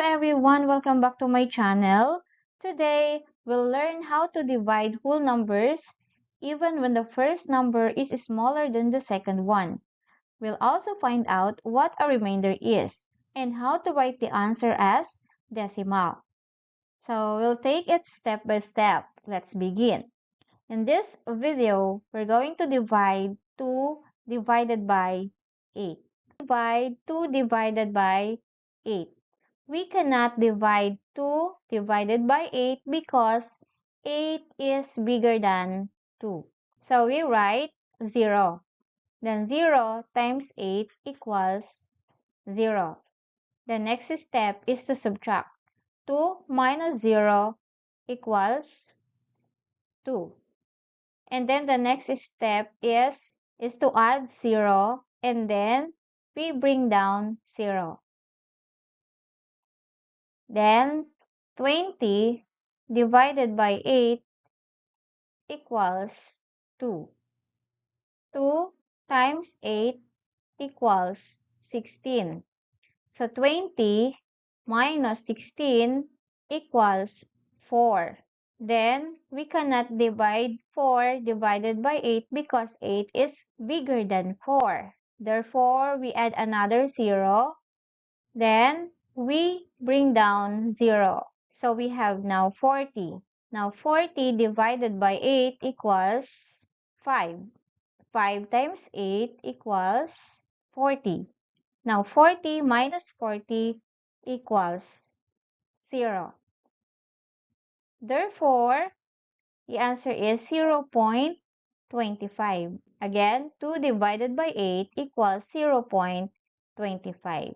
everyone, welcome back to my channel. Today, we'll learn how to divide whole numbers even when the first number is smaller than the second one. We'll also find out what a remainder is and how to write the answer as decimal. So we'll take it step by step. Let's begin. In this video, we're going to divide 2 divided by 8. Divide 2 divided by 8. We cannot divide 2 divided by 8 because 8 is bigger than 2. So we write 0. Then 0 times 8 equals 0. The next step is to subtract. 2 minus 0 equals 2. And then the next step is to add 0 and then we bring down 0. Then 20 divided by 8 equals 2. 2 times 8 equals 16. So 20 minus 16 equals 4. Then we cannot divide 4 divided by 8 because 8 is bigger than 4. Therefore, we add another 0. Then we bring down 0. So we have now 40. Now 40 divided by 8 equals 5. 5 times 8 equals 40. Now 40 minus 40 equals 0. Therefore, the answer is 0.25. Again, 2 divided by 8 equals 0.25.